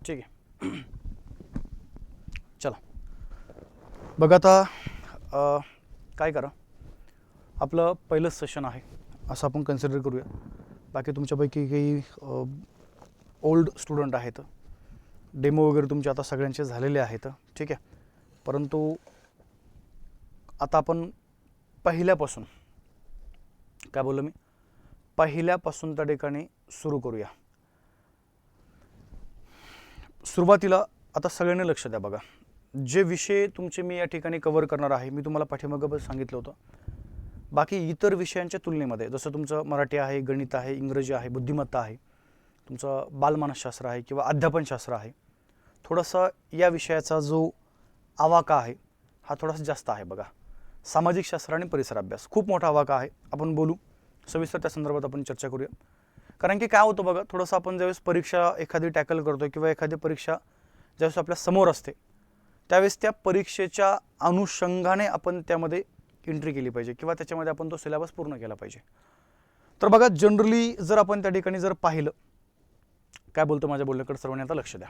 ठीक आहे. चला बघा आता काय करा, आपलं पहिलंच सेशन आहे असं आपण कन्सिडर करूया. बाकी तुमच्यापैकी काही ओल्ड स्टुडंट आहेत, डेमो वगैरे तुमचे आता सगळ्यांचे झालेले आहेत, ठीक आहे. परंतु आता आपण पहिल्यापासून, काय बोललो मी, पहिल्यापासून त्या ठिकाणी सुरू करूया. सुरुवातीला आता सगळ्यांनी लक्ष द्या. बघा, जे विषय तुमचे मी या ठिकाणी कव्हर करणार आहे, मी तुम्हाला पाठीमागं सांगितलं होतं, बाकी इतर विषयांच्या तुलनेमध्ये, जसं तुमचं मराठी आहे, गणित आहे, इंग्रजी आहे, बुद्धिमत्ता आहे, तुमचं बालमानसशास्त्र आहे किंवा अध्यापनशास्त्र आहे, थोडासा या विषयाचा जो आवाका आहे हा थोडासा जास्त आहे. बघा, सामाजिक शास्त्र आणि परिसर अभ्यास खूप मोठा आवाका आहे. आपण बोलू सविस्तर, त्या संदर्भात आपण चर्चा करूया. कारण की काय होतं बघा, थोडंसं आपण ज्यावेळेस परीक्षा एखादी टॅकल करतो किंवा एखादी परीक्षा ज्यावेळेस आपल्या समोर असते, त्यावेळेस त्या परीक्षेच्या अनुषंगाने आपण त्यामध्ये एंट्री केली पाहिजे किंवा त्याच्यामध्ये आपण तो सिलेबस पूर्ण केला पाहिजे. तर बघा, जनरली जर आपण त्या ठिकाणी जर पाहिलं, काय बोलतो माझ्या बोलण्याकडे सर्वांनी आता लक्ष द्या.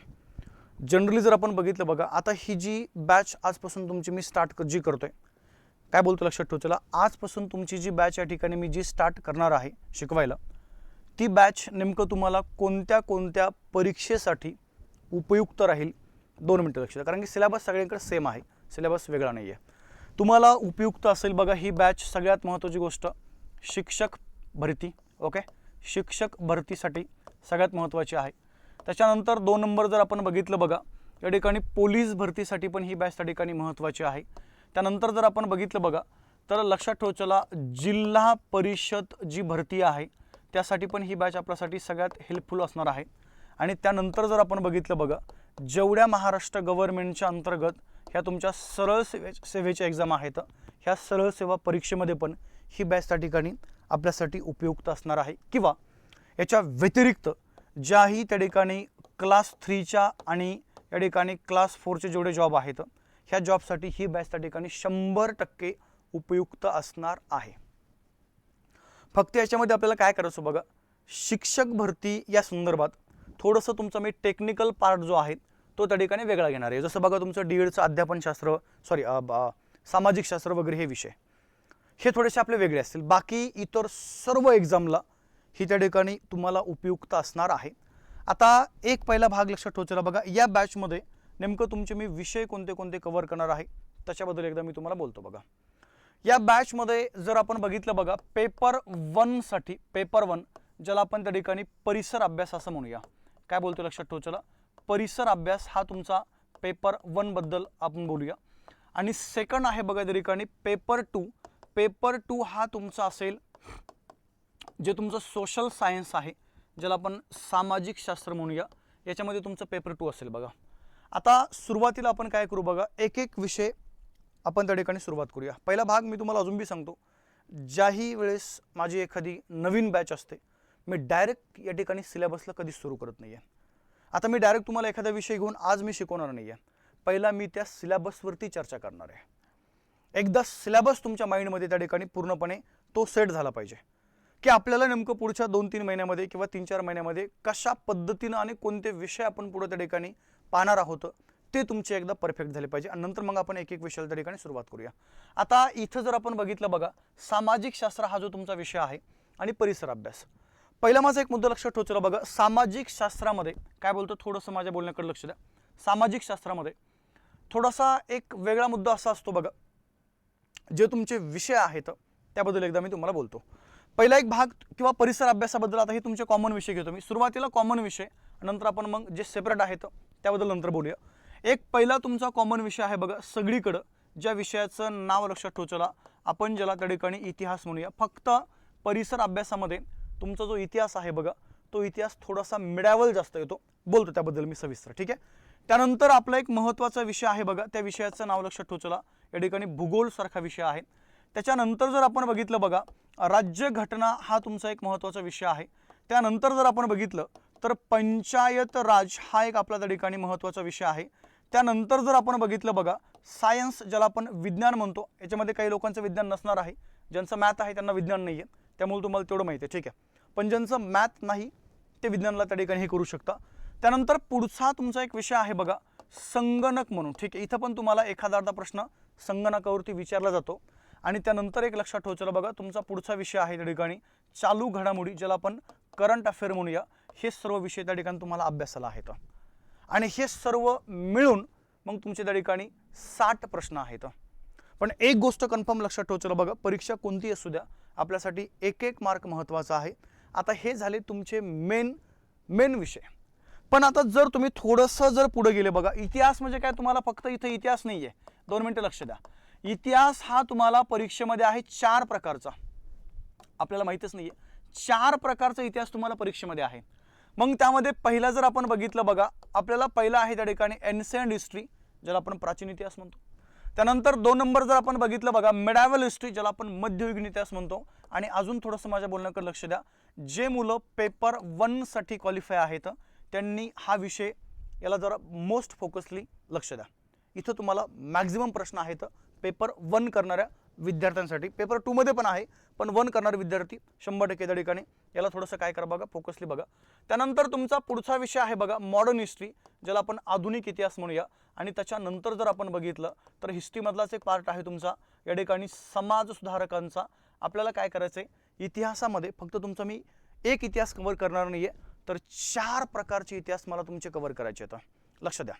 जनरली जर आपण बघितलं, बघा आता ही जी बॅच आजपासून तुमची मी स्टार्ट जी करतोय, काय बोलतो लक्षात ठेव, चला आजपासून तुमची जी बॅच या ठिकाणी मी जी स्टार्ट करणार आहे शिकवायला, ती बॅच नेमकं तुम्हाला कोणत्या कोणत्या परीक्षेसाठी उपयुक्त राहील. 2 मिनटं लक्ष द्या, कारण की सिलेबस सगळ्यांकडे सेम आहे, सिलेबस वेगळा नाही आहे. तुम्हाला उपयुक्त असेल बघा ही बॅच. सगळ्यात महत्त्वाची गोष्ट, शिक्षक भरती. ओके, शिक्षक भरतीसाठी सगळ्यात महत्त्वाची आहे. त्याच्यानंतर 2 नंबर जर आपण बघितलं, बघा या ठिकाणी पोलीस भरतीसाठी पण ही बॅच त्या ठिकाणी महत्त्वाची आहे. त्यानंतर जर आपण बघितलं, बघा तर लक्षात ठेव, चला जिल्हा परिषद जी भरती आहे त्यासाठी पण ही बॅच आपल्यासाठी सगळ्यात हेल्पफुल असणार आहे. आणि त्यानंतर जर आपण बघितलं, बघा जेवढ्या महाराष्ट्र गव्हर्नमेंटच्या अंतर्गत ह्या तुमच्या सरळ सेवेच्या एक्झाम आहेत, ह्या सरळ सेवा परीक्षेमध्ये पण ही बॅच त्या ठिकाणी आपल्यासाठी उपयुक्त असणार आहे. किंवा याच्या व्यतिरिक्त ज्याही त्या ठिकाणी क्लास 3च्या आणि या ठिकाणी क्लास 4चे जेवढे जॉब आहेत, ह्या जॉबसाठी ही बॅच त्या ठिकाणी 100% उपयुक्त असणार आहे. फक्त याच्यामध्ये आपल्याला काय करायचं बघा, शिक्षक भरती या संदर्भात थोडंसं तुमचं मी टेक्निकल पार्ट जो आहे तो त्या ठिकाणी वेगळा घेणार आहे. जसं बघा तुमचं डीएडचं अध्यापनशास्त्र, सामाजिक शास्त्र वगैरे हे विषय हे थोडेसे आपले वेगळे असतील. बाकी इतर सर्व एक्झामला ही त्या ठिकाणी तुम्हाला उपयुक्त असणार आहे. आता एक पहिला भाग लक्षात ठेवायचा बघा, या बॅचमध्ये नेमकं तुमचे मी विषय कोणते कोणते कव्हर करणार आहे त्याच्याबद्दल एकदा मी तुम्हाला बोलतो. बघा, या बॅचमध्ये जर आपण बघितलं, बघा पेपर 1 साठी, पेपर 1 ज्याला आपण त्या ठिकाणी परिसर अभ्यास असं म्हणूया. काय बोलतो लक्षात ठेव, चला परिसर अभ्यास हा तुमचा पेपर 1 बद्दल आपण बोलूया. आणि सेकंड आहे बघा त्या ठिकाणी पेपर 2. पेपर 2 हा तुमचा असेल जे तुमचं सोशल सायन्स आहे, ज्याला आपण सामाजिक शास्त्र म्हणूया, याच्यामध्ये तुमचं पेपर 2 असेल. बघा आता सुरुवातीला आपण काय करू, बघा एक एक विषय आपण त्या ठिकाणी सुरुवात करूया. पहिला भाग मी तुम्हाला अजून बी सांगतो, ज्याही वेळेस माझी एखादी नवीन बॅच असते, मी डायरेक्ट या ठिकाणी सिलेबसला कधीच सुरू करत नाही आहे. आता मी डायरेक्ट तुम्हाला एखादा विषय घेऊन आज मी शिकवणार नाही आहे. पहिला मी त्या सिलेबसवरती चर्चा करणार आहे. एकदा सिलेबस तुमच्या माइंडमध्ये त्या ठिकाणी पूर्णपणे तो सेट झाला पाहिजे की आपल्याला नेमकं पुढच्या 2-3 महिन्यामध्ये किंवा 3-4 महिन्यामध्ये कशा पद्धतीनं आणि कोणते विषय आपण पुढे त्या ठिकाणी पाहणार आहोत ते तुमचे एकदा परफेक्ट झाले पाहिजे. आणि नंतर मग आपण एक एक विषयाला त्या ठिकाणी सुरुवात करूया. आता इथं जर आपण बघितलं, बघा सामाजिक शास्त्र हा जो तुमचा विषय आहे आणि परिसर अभ्यास, पहिला माझा एक मुद्दा लक्षात ठेवायचा बघा, सामाजिक शास्त्रामध्ये काय बोलतो, थोडंसं माझ्या बोलण्याकडे लक्ष द्या. सामाजिक शास्त्रामध्ये थोडासा एक वेगळा मुद्दा असा असतो बघा, जे तुमचे विषय आहेत त्याबद्दल एकदा मी तुम्हाला बोलतो. पहिला एक भाग किंवा परिसर अभ्यासाबद्दल, आता हे तुमचे कॉमन विषय घेतो मी. सुरुवातीला कॉमन विषय, नंतर आपण मग जे सेपरेट आहेत त्याबद्दल नंतर बोलूया. एक पहिला तुमचा कॉमन विषय आहे बघा सगळीकडं, ज्या विषयाचं नाव लक्षात ठेवायला आपण ज्याला त्या ठिकाणी इतिहास म्हणूया. फक्त परिसर अभ्यासामध्ये तुमचा जो इतिहास आहे बघा, तो इतिहास थोडासा मिडावल जास्त येतो, बोलतो त्याबद्दल मी सविस्तर, ठीक आहे. त्यानंतर आपला एक महत्त्वाचा विषय आहे बघा, त्या विषयाचं नाव लक्षात ठेवायला या ठिकाणी भूगोल सारखा विषय आहे. त्याच्यानंतर जर आपण बघितलं, बघा राज्यघटना हा तुमचा एक महत्त्वाचा विषय आहे. त्यानंतर जर आपण बघितलं तर पंचायत राज हा एक आपला त्या ठिकाणी महत्त्वाचा विषय आहे. त्यानंतर जर आपण बघितलं, बघा सायन्स ज्याला आपण विज्ञान म्हणतो, याच्यामध्ये काही लोकांचं विज्ञान नसणार आहे, ज्यांचं मॅथ आहे त्यांना विज्ञान नाही आहे, त्यामुळे तुम्हाला तेवढं माहिती आहे, ठीक आहे. पण ज्यांचं मॅथ नाही ते विज्ञानाला त्या ठिकाणी हे करू शकता. त्यानंतर पुढचा तुमचा एक विषय आहे बघा संगणक म्हणून, ठीक आहे. इथं पण तुम्हाला एखादा अर्धा प्रश्न संगणकावरती विचारला जातो. आणि त्यानंतर एक लक्षात ठेवायचं बघा तुमचा पुढचा विषय आहे त्या ठिकाणी चालू घडामोडी, ज्याला आपण करंट अफेअर म्हणूया. हे सर्व विषय त्या ठिकाणी तुम्हाला अभ्यासाला आहेत आणि हे सर्व मिळून मग तुमचे त्या ठिकाणी 60 प्रश्न आहेत. पण एक गोष्ट कन्फर्म लक्षात ठेवायचं बघा, परीक्षा कोणती असू द्या आपल्यासाठी एक एक मार्क महत्त्वाचा आहे. आता हे झाले तुमचे मेन विषय. पण आता जर तुम्ही थोडंसं जर पुढे गेले बघा, इतिहास म्हणजे काय, तुम्हाला फक्त इथं इतिहास नाही आहे. 2 मिनिटं लक्ष द्या. इतिहास हा तुम्हाला परीक्षेमध्ये आहे 4 प्रकारचा, आपल्याला माहितच नाही आहे. 4 प्रकारचा इतिहास तुम्हाला परीक्षेमध्ये आहे. मग त्यामध्ये पहिला जर आपण बघितलं बघा, आपल्याला पहिला आहे त्या ठिकाणी एन्शियंट हिस्ट्री, ज्याला आपण प्राचीन इतिहास म्हणतो. त्यानंतर 2 नंबर जर आपण बघितलं बघा मिडॅवल हिस्ट्री, ज्याला आपण मध्ययुगीन इतिहास म्हणतो. आणि अजून थोडंसं माझ्या बोलण्याकडे लक्ष द्या, जे मुलं पेपर 1 साठी क्वालिफाय आहेत त्यांनी हा विषय याला जरा मोस्ट फोकसली लक्ष द्या. इथं तुम्हाला मॅक्झिमम प्रश्न आहेत पेपर 1 करणाऱ्या विद्यार्थ्यांसाठी. पेपर 2 मध्ये पण आहे, पण 1 करणारे विद्यार्थी 100% त्या ठिकाणी याला थोडंसं काय करा बघा, फोकसली बघा. त्यानंतर तुमचा पुढचा विषय आहे बघा मॉडर्न हिस्ट्री, ज्याला आपण आधुनिक इतिहास म्हणूया. आणि त्याच्यानंतर जर आपण बघितलं तर हिस्ट्रीमधलाच एक पार्ट आहे तुमचा या ठिकाणी समाज सुधारकांचा. आपल्याला काय करायचं आहे, इतिहासामध्ये फक्त तुमचा मी एक इतिहास कव्हर करणार नाही आहे, तर 4 प्रकारचे इतिहास मला तुमचे कव्हर करायचे आहेत, लक्ष द्या.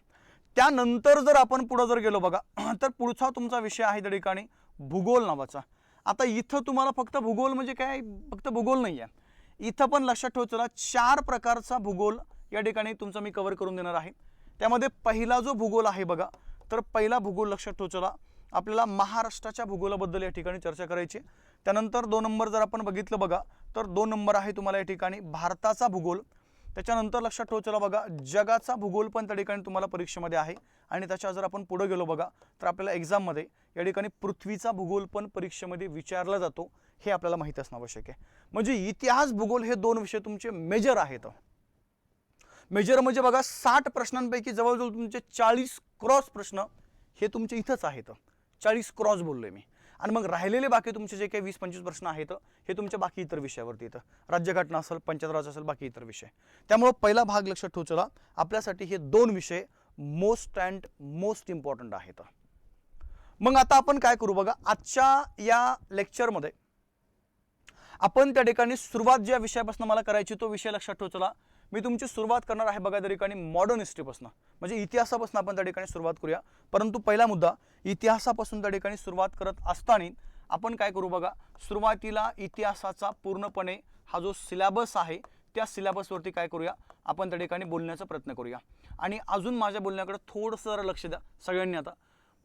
त्यानंतर जर आपण पुढे जर गेलो बघा, तर पुढचा तुमचा विषय आहे त्या ठिकाणी भूगोल नावाचा. आता इथं तुम्हाला फक्त भूगोल म्हणजे काय, फक्त भूगोल नाही आहे, इथं पण लक्षात ठेवायचं 4 प्रकारचा भूगोल या ठिकाणी तुमचा मी कव्हर करून देणार आहे. त्यामध्ये पहिला जो भूगोल आहे बघा, तर पहिला भूगोल लक्षात ठेवायचा आपल्याला महाराष्ट्राच्या भूगोलाबद्दल या ठिकाणी चर्चा करायची. त्यानंतर 2 नंबर जर आपण बघितलं बघा, तर 2 नंबर आहे तुम्हाला या ठिकाणी भारताचा भूगोल. त्याच्यानंतर लक्षात ठेवायचं बघा जगाचा भूगोल पण त्या ठिकाणी तुम्हाला परीक्षेमध्ये आहे. आणि त्याच्या जर आपण पुढे गेलो बघा, तर आपल्याला एक्झाममध्ये या ठिकाणी पृथ्वीचा भूगोल पण परीक्षेमध्ये विचारला जातो, हे आपल्याला माहिती असणं आवश्यक आहे. म्हणजे इतिहास भूगोल हे 2 विषय तुमचे मेजर आहेत. मेजर म्हणजे बघा 60 प्रश्नांपैकी जवळजवळ तुमचे 40 क्रॉस प्रश्न हे तुमचे इथंच आहेत. 40 क्रॉस बोललोय मी. आणि मग राहिलेले बाकी तुमचे जे काही 20-25 प्रश्न आहेत हे तुमच्या बाकी इतर विषयावरती येतं, राज्यघटना असेल, पंचायत राज असेल, बाकी इतर विषय. त्यामुळे पहिला भाग लक्षात ठेवायचा आपल्यासाठी हे 2 विषय मोस्ट इम्पॉर्टंट आहेत. मग आता आपण काय करू बघा, आजच्या या लेक्चरमध्ये आपण त्या ठिकाणी सुरुवात ज्या विषयापासून मला करायची तो विषय लक्षात ठेवायचा. मी तुमची सुरुवात करणार आहे बघा त्या ठिकाणी मॉडर्न हिस्ट्रीपासून, म्हणजे इतिहासापासून आपण त्या ठिकाणी सुरुवात करूया. परंतु पहिला मुद्दा, इतिहासापासून त्या ठिकाणी सुरुवात करत असताना आपण काय करू बघा, सुरुवातीला इतिहासाचा पूर्णपणे हा जो सिलेबस आहे त्या सिलेबसवरती काय करूया, आपण त्या ठिकाणी बोलण्याचा प्रयत्न करूया. आणि अजून माझ्या बोलण्याकडे थोडंसं जरा लक्ष द्या सगळ्यांनी. आता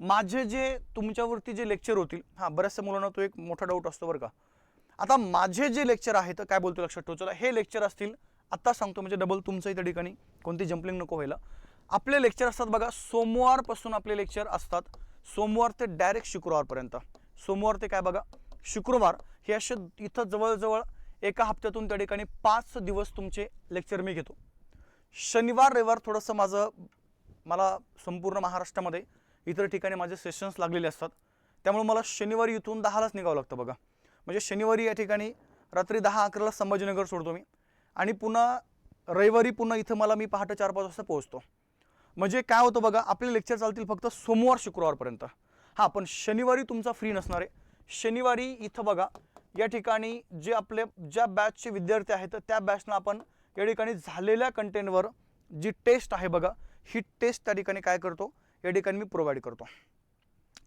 माझे जे तुमच्यावरती जे लेक्चर होतील, बऱ्याचशा मुलांना तो एक मोठा डाऊट असतो बरं का. आता माझे जे लेक्चर आहेत, काय बोलतो लक्षात ठेवायचं, हे लेक्चर असतील, आत्ता सांगतो म्हणजे डबल तुमचं त्या ठिकाणी कोणती जम्पलिंग नको व्हायला. आपले लेक्चर असतात बघा सोमवारपासून आपले लेक्चर असतात, सोमवार ते डायरेक्ट शुक्रवारपर्यंत. सोमवार ते काय बघा शुक्रवार, हे असे इथं जवळजवळ एका हप्त्यातून त्या ठिकाणी 5 दिवस तुमचे लेक्चर मी घेतो. शनिवार रविवार थोडंसं मला संपूर्ण महाराष्ट्रामध्ये इतर ठिकाणी माझे सेशन्स लागलेले असतात, त्यामुळे मला शनिवारी इथून 10लाच निघावं लागतं बघा. म्हणजे शनिवारी या ठिकाणी रात्री 10-11ला संभाजीनगर सोडतो मी, आणि पुन्हा रविवारी पुन्हा इथं मी पहाटे 4-5 वाजता पोहोचतो. म्हणजे काय होतं बघा, आपले लेक्चर चालतील फक्त सोमवार शुक्रवारपर्यंत. पण शनिवारी तुमचा फ्री नसणार आहे. शनिवारी इथं बघा या ठिकाणी जे आपले ज्या बॅचचे विद्यार्थी आहेत त्या बॅचना आपण या ठिकाणी झालेल्या कंटेंटवर जी टेस्ट आहे बघा, ही टेस्ट त्या ठिकाणी काय करतो, या ठिकाणी मी प्रोव्हाइड करतो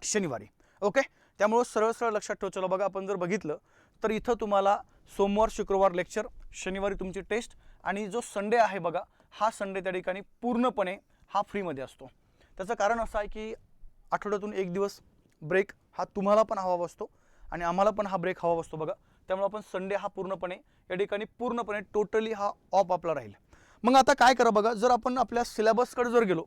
शनिवारी. ओके, त्यामुळे सरळ लक्षात ठेवायचं बघा. आपण जर बघितलं तर इथं तुम्हाला सोमवार शुक्रवार लेक्चर, शनिवारी तुमची टेस्ट, आणि जो संडे आहे बघा, हा संडे त्या ठिकाणी पूर्णपणे हा फ्रीमध्ये असतो. त्याचं कारण असं आहे की आठवड्यातून 1 दिवस ब्रेक हा तुम्हाला पण हवा असतो आणि आम्हाला पण हा ब्रेक हवा असतो बघा. त्यामुळे आपण संडे हा पूर्णपणे या ठिकाणी पूर्णपणे टोटली हा ऑफ आपला राहील. मग आता काय करा बघा, जर आपण आपल्या सिलेबसकडे जर गेलो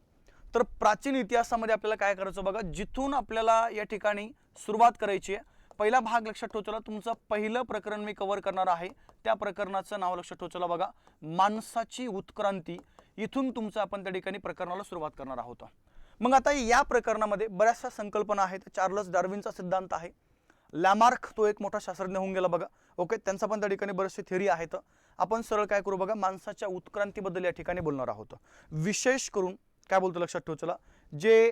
तर प्राचीन इतिहासामध्ये आपल्याला काय करायचं बघा, जिथून आपल्याला या ठिकाणी सुरुवात करायची आहे. पहिला भाग लक्षात ठेवायचा, तुमचं पहिलं प्रकरण मी कव्हर करणार आहे, त्या प्रकरणाचं नाव लक्षात ठेवायचं बघा, माणसाची उत्क्रांती. इथून तुमचं आपण त्या ठिकाणी प्रकरणाला सुरुवात करणार आहोत. मग आता या प्रकरणामध्ये बऱ्याचशा संकल्पना आहेत. चार्लस डार्विनचा सिद्धांत आहे, लॅमार्क तो एक मोठा शास्त्रज्ञ होऊन गेला बघा. ओके, त्यांचा पण त्या ठिकाणी बरेचसे थिअरी आहेत. आपण सरळ काय करू बघा, माणसाच्या उत्क्रांतीबद्दल या ठिकाणी बोलणार आहोत। विशेष करून काय बोलतो लक्षात ठेव, चला जे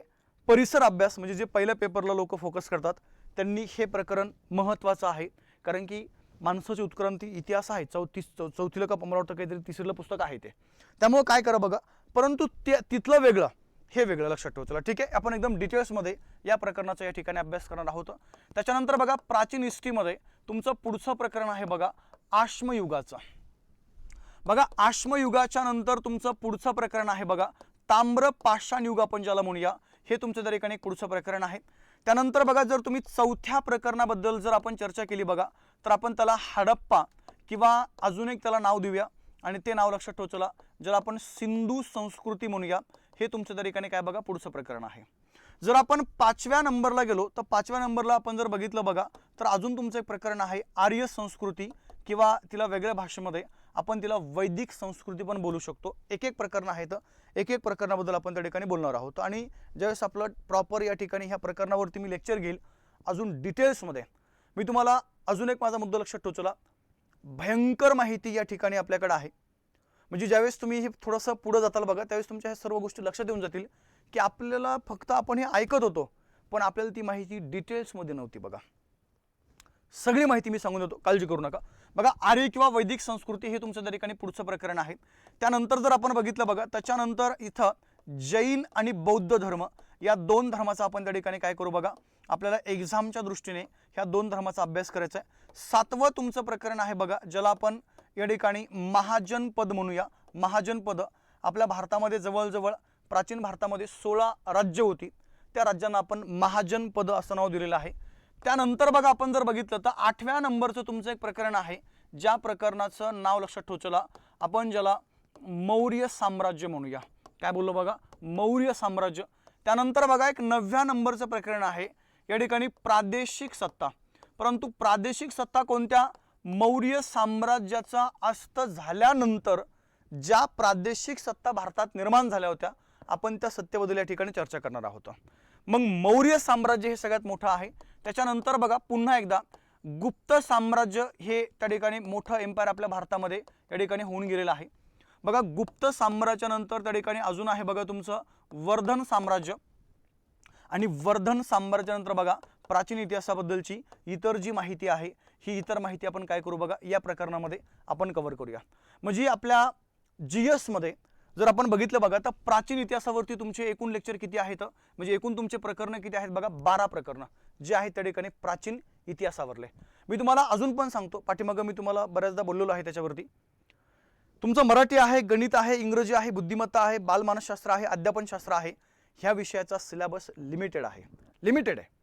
परिसर अभ्यास म्हणजे जे पहिल्या पेपरला लोक फोकस करतात त्यांनी हे प्रकरण महत्त्वाचं आहे, कारण की माणसाची उत्क्रांती इतिहास आहे, चौथीला का मला वाटतं काहीतरी तिसरीला पुस्तक आहे ते, त्यामुळे काय करा बघा, परंतु तिथलं वेगळं हे वेगळं लक्षात ठेव। चला ठीक आहे, आपण एकदम डिटेल्समध्ये या प्रकरणाचा या ठिकाणी अभ्यास करणार आहोत। त्याच्यानंतर बघा प्राचीन हिस्ट्रीमध्ये तुमचं पुढचं प्रकरण आहे बघा आश्मयुगाचं। बघा आश्मयुगाच्या नंतर तुमचं पुढचं प्रकरण आहे बघा ताम्र पाषाण युग आपण ज्याला म्हणूया, हे तुमच्या त्या ठिकाणी पुढचं प्रकरण आहे। त्यानंतर बघा जर तुम्ही चौथ्या प्रकरणाबद्दल जर आपण चर्चा केली बघा, तर आपण त्याला हडप्पा किंवा अजून एक त्याला नाव देऊया आणि ते नाव लक्षात ठेव चला, ज्याला आपण सिंधू संस्कृती म्हणूया, हे तुमच्या त्या ठिकाणी काय बघा पुढचं प्रकरण आहे। जर आपण 5व्या नंबरला गेलो तर 5व्या नंबरला आपण जर बघितलं बघा, तर अजून तुमचं एक प्रकरण आहे आर्य संस्कृती किंवा तिला वेगळ्या भाषेमध्ये आपण तिला वैदिक संस्कृती पण बोलू शकतो। एक एक प्रकरण आहेत, एक एक प्रकरणाबद्दल आपण त्या ठिकाणी बोलणार आहोत आणि ज्यावेळेस आपलं प्रॉपर या ठिकाणी ह्या प्रकरणावरती मी लेक्चर घेईल अजून डिटेल्समध्ये, मी तुम्हाला अजून एक माझा मुद्दा लक्षात ठेव चला, भयंकर माहिती या ठिकाणी आपल्याकडे आहे। म्हणजे ज्यावेळेस तुम्ही हे थोडंसं पुढे जाताल बघा, त्यावेळेस तुमच्या ह्या सर्व गोष्टी लक्षात येऊन जातील की आपल्याला फक्त आपण हे ऐकत होतो पण आपल्याला ती माहिती डिटेल्समध्ये नव्हती बघा। सगळी माहिती मी सांगून देतो, काळजी करू नका। बघा आर्य किंवा वैदिक संस्कृती हे तुमच्या त्या ठिकाणी पुढचं प्रकरण आहे। त्यानंतर जर आपण बघितलं बघा, त्याच्यानंतर इथं जैन आणि बौद्ध धर्म या दोन धर्माचा आपण त्या ठिकाणी काय करू बघा, आपल्याला एक्झामच्या दृष्टीने ह्या दोन धर्माचा अभ्यास करायचा आहे। 7वं तुमचं प्रकरण आहे बघा, ज्याला आपण या ठिकाणी महाजनपद म्हणूया। महाजनपद आपल्या भारतामध्ये जवळजवळ प्राचीन भारतामध्ये 16 राज्य होती, त्या राज्यांना आपण महाजनपद असं नाव दिलेलं आहे। त्यानंतर बघा आपण जर बघितलं तर 8व्या नंबरचं तुमचं एक प्रकरण आहे, ज्या प्रकरणाचं नाव लक्षात ठेव चला, आपण ज्याला मौर्य साम्राज्य म्हणूया। काय बोललो बघा, मौर्य साम्राज्य। त्यानंतर बघा एक 9व्या नंबरचं प्रकरण आहे, या ठिकाणी प्रादेशिक सत्ता। परंतु प्रादेशिक सत्ता कोणत्या, मौर्य साम्राज्याचा अस्त झाल्यानंतर ज्या प्रादेशिक सत्ता भारतात निर्माण झाल्या होत्या आपण त्या सत्तेबद्दल या ठिकाणी चर्चा करणार आहोत। मग मौर्य साम्राज्य हे सगळ्यात मोठं आहे। त्याच्यानंतर बघा पुन्हा एकदा गुप्त साम्राज्य हे त्या ठिकाणी मोठं एम्पायर आपल्या भारतामध्ये या ठिकाणी होऊन गेलेलं आहे। बघा गुप्त साम्राज्यानंतर त्या ठिकाणी अजून आहे बघा तुमचं वर्धन साम्राज्य, आणि वर्धन साम्राज्यानंतर बघा प्राचीन इतिहासाबद्दलची इतर जी माहिती आहे ही इतर माहिती आपण काय करू बघा या प्रकरणामध्ये आपण कव्हर करूया। म्हणजे आपल्या जीएस मध्ये जर आपण बघितलं बघा तर प्राचीन इतिहासावरती तुमचे एकूण लेक्चर किती आहेत, म्हणजे एकूण तुमचे प्रकरण किती आहेत बघा, 12 प्रकरण जे आहेत त्या ठिकाणी प्राचीन इतिहासावरले। मी तुम्हाला अजून पण सांगतो, पाठीमागं मी तुम्हाला बऱ्याचदा बोललेलो आहे त्याच्यावरती, तुमचं मराठी आहे, गणित आहे, इंग्रजी आहे, बुद्धिमत्ता आहे, बालमानसशास्त्र आहे, अध्यापनशास्त्र आहे, ह्या विषयाचा सिलेबस लिमिटेड आहे, लिमिटेड आहे।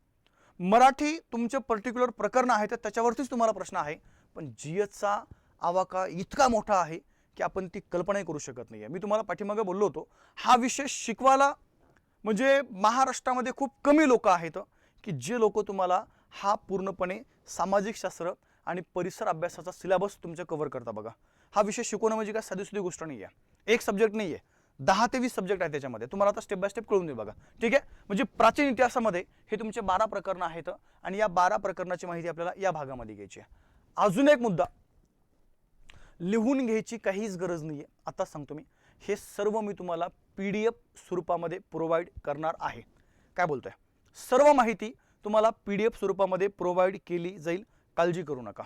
मराठी तुमचे पर्टिक्युलर प्रकरण आहे तर त्याच्यावरतीच तुम्हाला प्रश्न आहे, पण जीएसचा आवाका इतका मोठा आहे की आपण ती कल्पनाही करू शकत नाही। मी तुम्हाला पाठीमागे बोललो होतो, हा विषय शिकवायला म्हणजे महाराष्ट्रामध्ये खूप कमी लोक आहेत की जे लोक तुम्हाला हा पूर्णपणे सामाजिक शास्त्र आणि परिसर अभ्यासाचा सिलेबस तुमच्या कव्हर करता बघा। हा विषय शिकवणं म्हणजे काय साधी गोष्ट नाही आहे, एक सब्जेक्ट नाही आहे, 10 ते 20 सब्जेक्ट आहे त्याच्यामध्ये, तुम्हाला आता स्टेप बाय स्टेप कळून दे बघा, ठीक आहे। म्हणजे प्राचीन इतिहासामध्ये हे तुमचे 12 प्रकरण आहेत आणि या 12 प्रकरणाची माहिती आपल्याला या भागामध्ये घ्यायची आहे। अजून एक मुद्दा, लिहून घ्यायची काहीच गरज नाही आहे, आता सांगतो मी, हे सर्व मी तुम्हाला PDF स्वरूपामध्ये प्रोव्हाइड करणार आहे। काय बोलतोय, सर्व माहिती तुम्हाला PDF स्वरूपामध्ये प्रोव्हाइड केली जाईल, काळजी करू नका।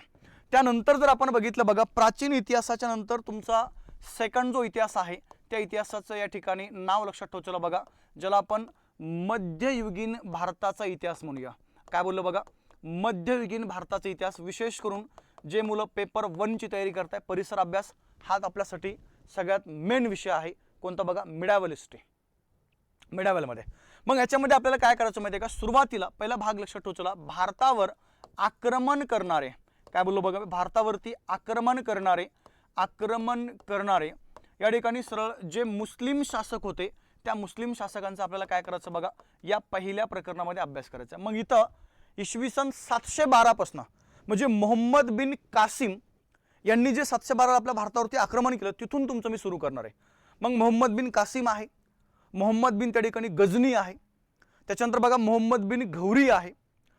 त्यानंतर जर आपण बघितलं बघा, प्राचीन इतिहासाच्या नंतर तुमचा सेकंड जो इतिहास आहे त्या इतिहासाचं या ठिकाणी नाव लक्षात ठेव चला बघा, ज्याला आपण मध्ययुगीन भारताचा इतिहास म्हणूया। काय बोललो बघा, मध्ययुगीन भारताचा इतिहास। विशेष करून जे मुलं पेपर 1 ची तयारी करताय, परिसर अभ्यास हा आपल्यासाठी सगळ्यात मेन विषय आहे, कोणता बघा, मिडावल हिस्ट्री, मिडावलमध्ये। मग याच्यामध्ये आपल्याला काय करायचं माहिती आहे का, सुरुवातीला पहिला भाग लक्षात ठेव चला, भारतावर आक्रमण करणारे, काय बोललो बघा, भारतावरती आक्रमण करणारे या ठिकाणी सरळ जे मुस्लिम शासक होते त्या मुस्लिम शासकांचा आपल्याला काय करायचं बघा या पहिल्या प्रकरणामध्ये अभ्यास करायचा। मग इथं इसवी सन 712 पासून म्हणजे मोहम्मद बिन कासिम यांनी जे 712 आपल्या भारतावरती आक्रमण केलं तिथून तुमचं मी सुरू करणार आहे। मग मोहम्मद बिन कासिम आहे, मोहम्मद बिन त्या ठिकाणी गजनी आहे, त्याच्यानंतर बघा मोहम्मद बिन घौरी आहे,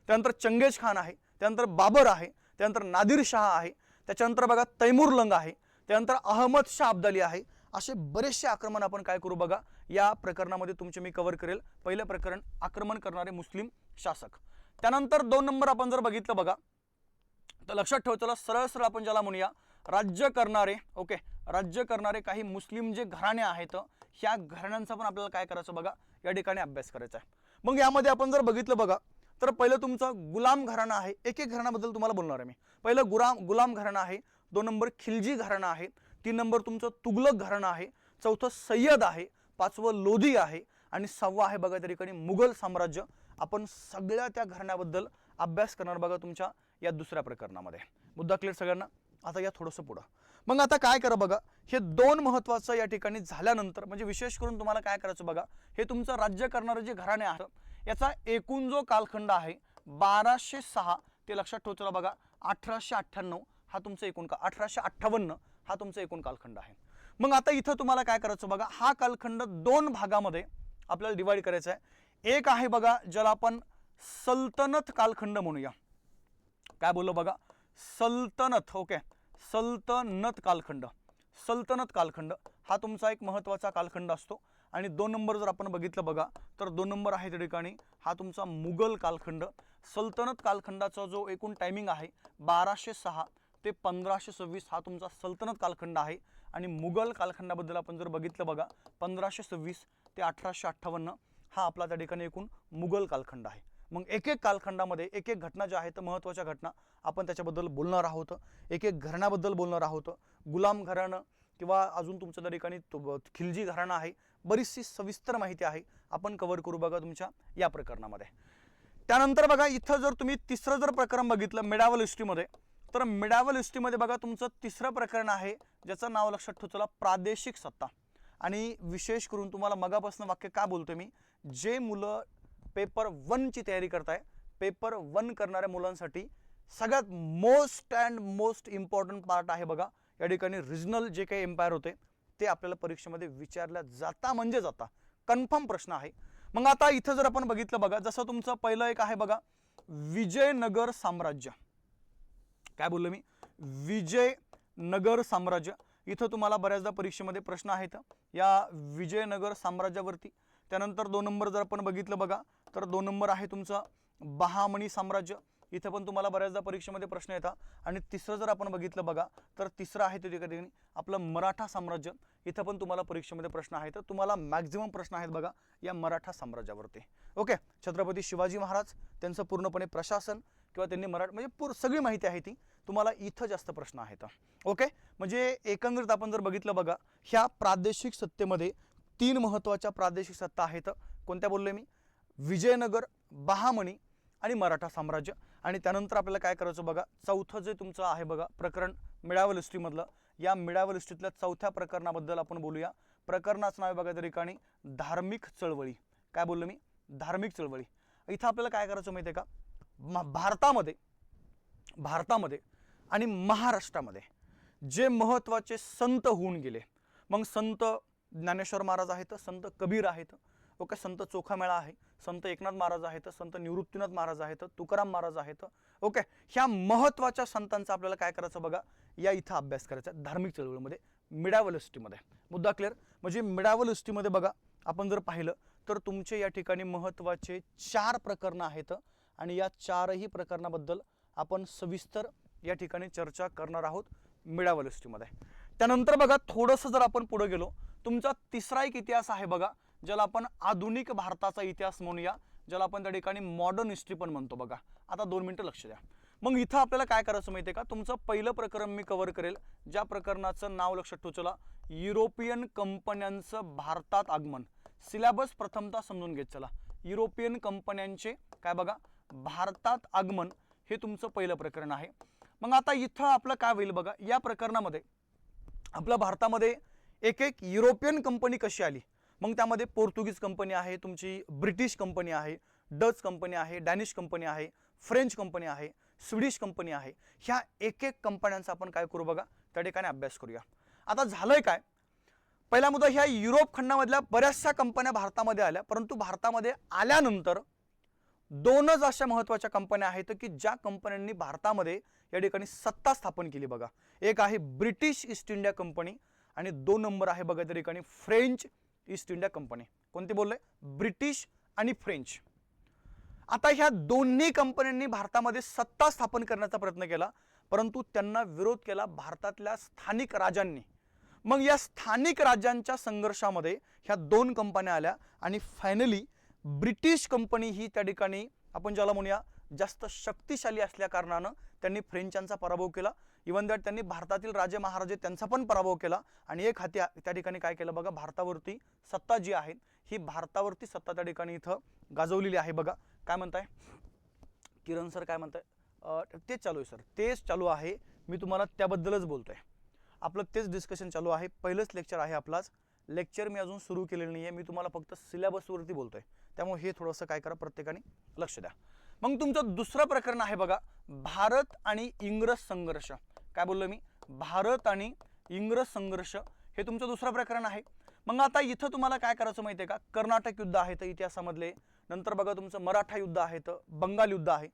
त्यानंतर चंगेज खान आहे, त्यानंतर बाबर आहे, त्यानंतर नादिर शाह आहे, त्याच्यानंतर बघा तैमूर लंग आहे, त्यानंतर अहमद शाह अब्दाली आहे. असे बरेचसे आक्रमण आपण काय करू बघा या प्रकरणामध्ये तुमचे मी कव्हर करेल. पहिलं प्रकरण आक्रमण करणारे मुस्लिम शासक. त्यानंतर 2 नंबर आपण जर बघितलं बघा तर लक्षात ठेव, चला सरळ सरळ आपण ज्याला म्हणूया राज्य करणारे. ओके, राज्य करणारे काही मुस्लिम जे घराणे आहेत ह्या घराण्यांचा पण आपल्याला काय करायचं बघा या ठिकाणी अभ्यास करायचा आहे. मग यामध्ये आपण जर बघितलं बघा तर पहिलं तुमचं गुलाम घराणं आहे. एक एक घराण्याबद्दल तुम्हाला बोलणार आहे मी. पहिलं गुलाम घराणं आहे. 2 नंबर खिलजी घराणं आहे. 3 नंबर तुमचं तुगलक घराणं आहे. 4थं सय्यद आहे. 5वं लोधी आहे. आणि 6वं आहे बघा त्या ठिकाणी मुघल साम्राज्य. आपण सगळ्या त्या घराण्याबद्दल अभ्यास करणार बघा तुमच्या या दुसऱ्या प्रकरणामध्ये. मुद्दा क्लिअर सगळ्यांना. आता या थोडंसं पुढं मग आता काय करा बघा हे 2 महत्त्वाचं या ठिकाणी झाल्यानंतर म्हणजे विशेष करून तुम्हाला काय करायचं बघा हे तुमचं राज्य करणारे जे घराणे आहे याचा एकूण जो कालखंड आहे 1206 ते लक्षात ठेवतो बघा 1898 हा तुमचा एकूण 1858 हा तुमचा एकूण कालखंड आहे. मग आता इथं तुम्हाला काय करायचं बघा हा कालखंड 2 भागामध्ये आपल्याला डिवाइड करायचा आहे. एक आहे बघा ज्याला आपण सल्तनत कालखंड म्हणूया. काय बोललो बघा सल्तनत. ओके, सल्तनत कालखंड. सल्तनत कालखंड हा तुमचा एक महत्त्वाचा कालखंड असतो. आणि 2 नंबर जर आपण बघितलं बघा तर 2 नंबर आहे त्या ठिकाणी हा तुमचा मुघल कालखंड. सल्तनत कालखंडाचा जो एकूण टायमिंग आहे 1206 ते 1526 हा तुमचा सल्तनत कालखंड आहे. आणि मुघल कालखंडाबद्दल आपण जर बघितलं बघा 1526 ते 1858 हा आपला त्या ठिकाणी एकूण मुघल कालखंड आहे. मग एक एक कालखंडामध्ये एक एक घटना ज्या आहेत महत्त्वाच्या घटना आपण त्याच्याबद्दल बोलणार आहोत. एक एक घराण्याबद्दल बोलणार आहोत. गुलाम घराणं किंवा अजून तुमच्या त्या ठिकाणी खिलजी घराणं आहे. बरीचशी सविस्तर माहिती आहे आपण कव्हर करू बघा तुमच्या या प्रकरणामध्ये. त्यानंतर बघा इथं जर तुम्ही तिसरं जर प्रकरण बघितलं मिडावल हिस्ट्रीमध्ये तर मिडावल हिस्ट्रीमध्ये बघा तुमचं तिसरं प्रकरण आहे ज्याचं नाव लक्षात ठेवतो प्रादेशिक सत्ता. आणि विशेष करून तुम्हाला मगापासून वाक्य का बोलतोय मी जे मुलं पेपर 1 ची तयारी करताय पेपर 1 करणाऱ्या मुलांसाठी सगळ्यात मोस्ट इम्पॉर्टंट पार्ट आहे बघा या ठिकाणी रिजनल जे काही एम्पायर होते ते आपल्याला परीक्षेमध्ये विचारल्या जाता म्हणजे जाता कन्फर्म प्रश्न आहे. मग आता इथं जर आपण बघितलं बघा जसं तुमचं पहिलं एक आहे बघा विजयनगर साम्राज्य. काय बोललो मी विजयनगर साम्राज्य. इथं तुम्हाला बऱ्याचदा परीक्षेमध्ये प्रश्न आहेत या विजयनगर साम्राज्यावरती. त्यानंतर 2 नंबर जर आपण बघितलं बघा तर 2 नंबर आहे तुमचं बहामनी साम्राज्य. इथं पण तुम्हाला बऱ्याचदा परीक्षेमध्ये प्रश्न येतात. आणि तिसरं जर आपण बघितलं बघा तर तिसरं आहे ते ठिकाणी आपलं मराठा साम्राज्य. इथं पण तुम्हाला परीक्षेमध्ये प्रश्न आहेत. तुम्हाला मॅक्झिमम प्रश्न आहेत बघा या मराठा साम्राज्यावरती. ओके, छत्रपती शिवाजी महाराज त्यांचं पूर्णपणे प्रशासन किंवा त्यांनी म्हणजे सगळी माहिती आहे ती तुम्हाला इथं जास्त प्रश्न आहेत. ओके, म्हणजे एकंदरीत आपण जर बघितलं बघा ह्या प्रादेशिक सत्तेमध्ये 3 महत्त्वाच्या प्रादेशिक सत्ता आहेत. कोणत्या बोललोय मी विजयनगर, बहामनी आणि मराठा साम्राज्य. आणि त्यानंतर आपल्याला काय करायचं बघा चौथं जे तुमचं आहे बघा प्रकरण मिडावल हिस्ट्रीमधलं या मिडावल हिस्ट्रीतल्या 4थ्या प्रकरणाबद्दल आपण बोलूया. प्रकरणाचं नाव बघा त्या ठिकाणी धार्मिक चळवळी. काय बोललो मी धार्मिक चळवळी. इथं आपल्याला काय करायचं माहिती आहे का भारतामध्ये आणि महाराष्ट्रामध्ये जे महत्त्वाचे संत होऊन गेले मग संत ज्ञानेश्वर महाराज आहेत, संत कबीर आहेत, ओके, संत चोखामेळा आहे, संत एकनाथ महाराज आहेत, संत निवृत्तीनाथ महाराज आहेत, तुकाराम महाराज आहेत. ओके, ह्या महत्त्वाच्या संतांचा आपल्याला काय करायचं बघा या इथं अभ्यास करायचा धार्मिक चळवळीमध्ये मिडावल हिस्ट्रीमध्ये. मुद्दा क्लिअर. म्हणजे मिडावल हिस्ट्रीमध्ये बघा आपण जर पाहिलं तर तुमचे या ठिकाणी महत्त्वाचे 4 प्रकरणं आहेत. आणि या 4ही प्रकरणाबद्दल आपण सविस्तर या ठिकाणी चर्चा करणार आहोत मिडावल हिस्ट्रीमध्ये. त्यानंतर बघा थोडंसं जर आपण पुढे गेलो तुमचा तिसरा एक इतिहास आहे बघा ज्याला आपण आधुनिक भारताचा इतिहास म्हणूया, ज्याला आपण त्या ठिकाणी मॉडर्न हिस्ट्री पण म्हणतो बघा. आता 2 मिनिटं लक्ष द्या. मग इथं आपल्याला काय करायचं माहिती आहे का तुमचं पहिलं प्रकरण मी कव्हर करेल ज्या प्रकरणाचं नाव लक्षात ठेवा युरोपियन कंपन्यांचं भारतात आगमन. सिलेबस प्रथमतः समजून घेत चला. युरोपियन कंपन्यांचे काय बघा भारतात आगमन हे तुमचं पहिलं प्रकरण आहे. मग आता इथं आपलं काय होईल बघा या प्रकरणामध्ये आपल्या भारतामध्ये एक एक युरोपियन कंपनी कशी आली. मग त्यामध्ये पोर्तुगीज कंपनी आहे, तुमची ब्रिटिश कंपनी आहे, डच कंपनी आहे, डॅनिश कंपनी आहे, फ्रेंच कंपनी आहे, स्वीडिश कंपनी आहे. ह्या एक एक कंपन्यांचा आपण काय करू बघा त्या ठिकाणी अभ्यास करूया. आता झालंय काय पहिला मुद्दा ह्या युरोप खंडामधल्या बऱ्याचशा कंपन्या भारतामध्ये आल्या परंतु भारतामध्ये आल्यानंतर दोनच अशा महत्त्वाच्या कंपन्या आहेत की ज्या कंपन्यांनी भारतामध्ये या ठिकाणी सत्ता स्थापन केली बघा. एक आहे ब्रिटिश ईस्ट इंडिया कंपनी आणि 2 नंबर आहे बघा त्या ठिकाणी फ्रेंच ईस्ट इंडिया कंपनी. कोणती बोलले? ब्रिटिश आणि फ्रेंच. आता ह्या दोन्ही कंपन्यांनी भारतामध्ये सत्ता स्थापन करण्याचा प्रयत्न केला, परंतु त्यांना विरोध केला भारतातल्या स्थानिक राजांनी. मग या स्थानिक राज्यांच्या संघर्षामध्ये ह्या 2 कंपन्या आल्या आणि फायनली ब्रिटिश कंपनी ही त्या ठिकाणी आपण ज्याला म्हणूया जास्त शक्तिशाली असल्या कारणानं त्यांनी फ्रेंचांचा पराभव केला. इवन दॅट त्यांनी भारतातील राजे महाराजे त्यांचा पण पराभव केला आणि एक हाती त्या ठिकाणी काय केलं बघा, भारतावरती सत्ता जी आहे ही भारतावरती सत्ता त्या ठिकाणी इथं गाजवलेली आहे बघा. काय म्हणताय किरण सर, काय म्हणताय? तेच चालू आहे सर, तेच चालू आहे, मी तुम्हाला त्याबद्दलच बोलतोय. आपलं तेच डिस्कशन चालू आहे. पहिलंच लेक्चर आहे आपलाच. लेक्चर मी अजून सुरू केलेलं नाही आहे, मी तुम्हाला फक्त सिलेबसवरती बोलतोय. त्यामुळे हे थोडंसं काय करा, प्रत्येकाने लक्ष द्या. मग तुमचं दुसरं प्रकरण आहे बघा, भारत आणि इंग्रज संघर्ष. काय बोललो मी? भारत आणि इंग्रज संघर्ष हे तुमचं दुसरं प्रकरण आहे. मग आता इथं तुम्हाला काय करायचं माहिती आहे का, कर्नाटक युद्ध आहे तर इतिहासामधले, नंतर बघा तुमचं मराठा युद्ध आहे तर बंगाल युद्ध आहे.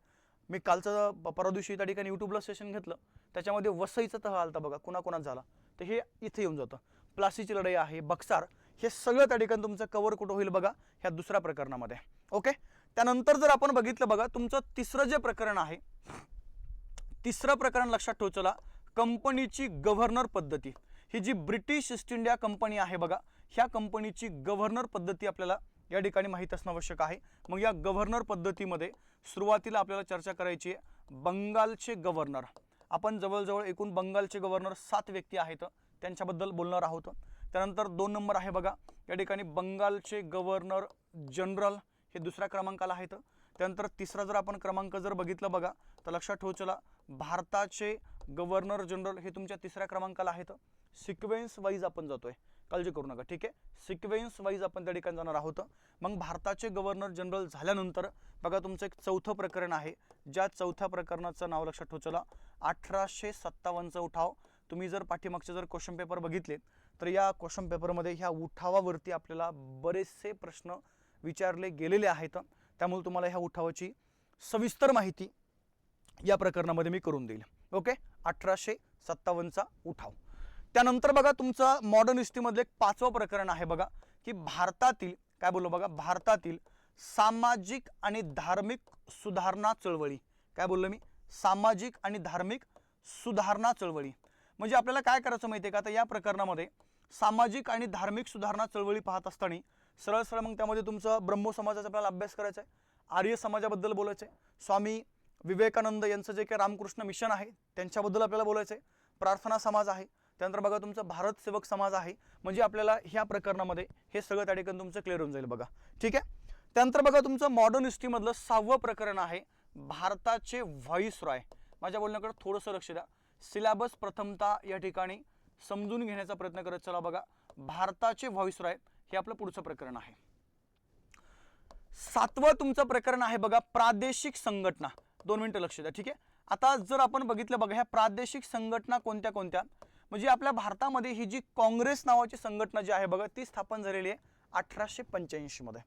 मी कालचं परवा दिवशी त्या ठिकाणी यूट्यूबला सेशन घेतलं, त्याच्यामध्ये वसईचा तह आलता बघा, कुणाकुणात झाला तर हे इथे येऊन जातं. प्लासीची लढाई आहे, बक्सार, हे सगळं त्या ठिकाणी तुमचं कव्हर कुठं होईल बघा, ह्या दुसऱ्या प्रकरणामध्ये. ओके. त्यानंतर जर आपण बघितलं बघा, तुमचं तिसरं जे प्रकरण आहे, तिसरं प्रकरण लक्षात ठेवा, चला, कंपनीची गव्हर्नर पद्धती. ही जी ब्रिटिश ईस्ट इंडिया कंपनी आहे बघा, ह्या कंपनीची गव्हर्नर पद्धती आपल्याला या ठिकाणी माहीत असणं आवश्यक आहे. मग या गव्हर्नर पद्धतीमध्ये सुरुवातीला आपल्याला चर्चा करायची आहे बंगालचे गव्हर्नर. आपण जवळजवळ एकूण बंगालचे गव्हर्नर 7 व्यक्ती आहेत, त्यांच्याबद्दल बोलणार आहोत. त्यानंतर 2 नंबर आहे बघा या ठिकाणी बंगालचे गव्हर्नर जनरल, हे दुसऱ्या क्रमांकाला आहेत. त्यानंतर तिसरा जर आपण क्रमांक जर बघितलं बघा तर लक्षात ठेवू, चला, भारताचे गव्हर्नर जनरल हे तुमच्या तिसऱ्या क्रमांकाला आहेत. सिक्वेन्स वाईज आपण जातोय, काळजी करू नका, ठीक आहे. सिक्वेन्स वाईज आपण त्या ठिकाणी जाणार आहोत. मग भारताचे गव्हर्नर जनरल झाल्यानंतर बघा तुमचं एक चौथं प्रकरण आहे, ज्या चौथ्या प्रकरणाचं नाव लक्षात ठेवू, चला, 1857चा उठाव. तुम्ही जर पाठीमागचे जर क्वेश्चन पेपर बघितले तर या क्वेश्चन पेपरमध्ये ह्या उठावावरती आपल्याला बरेचसे प्रश्न विचारले गेलेले आहेत. त्यामुळे तुम्हाला ह्या उठावाची सविस्तर माहिती या प्रकरणामध्ये मी करून देईल. ओके. 1857चा उठाव. त्यानंतर बघा तुमचं मॉडर्न हिस्ट्रीमधलं एक 5वं प्रकरण आहे बघा, की भारतातील, काय बोललो बघा, भारतातील सामाजिक आणि धार्मिक सुधारणा चळवळी. काय बोललो मी? सामाजिक आणि धार्मिक सुधारणा चळवळी. म्हणजे आपल्याला काय करायचं माहिती आहे का, आता या प्रकरणामध्ये सामाजिक आणि धार्मिक सुधारणा चळवळी पाहत असताना सरळ सरळ मग त्यामध्ये तुमचं ब्रह्मो समाजाचा आपल्याला अभ्यास करायचा आहे, आर्य समाजाबद्दल बोलायचं आहे, स्वामी विवेकानंद यांचं जे काही रामकृष्ण मिशन आहे त्यांच्याबद्दल आपल्याला बोलायचं आहे, प्रार्थना समाज आहे, त्यानंतर बघा तुमचं भारत सेवक समाज आहे. म्हणजे आपल्याला ह्या प्रकरणामध्ये हे सगळं त्या ठिकाणी तुमचं क्लिअर होऊन जाईल बघा, ठीक आहे. त्यानंतर बघा तुमचं मॉडर्न हिस्ट्रीमधलं 6वं प्रकरण आहे भारताचे व्हाईसरॉय. माझ्या बोलण्याकडे थोडंसं लक्ष द्या. सिलेबस प्रथमतः या ठिकाणी समजून घेण्याचा प्रयत्न करत चला बघा. भारताचे व्हाईसरॉय हे आपलं पुढचं प्रकरण आहे. 7वं तुमचं प्रकरण आहे बघा प्रादेशिक संघटना. 2 मिनिटं लक्ष द्या, ठीक आहे. आता जर आपण बघितलं बघा ह्या प्रादेशिक संघटना कोणत्या कोणत्या, म्हणजे आपल्या भारतामध्ये ही जी काँग्रेस नावाची संघटना जी आहे बघा ती स्थापन झालेली आहे 1885 मध्ये.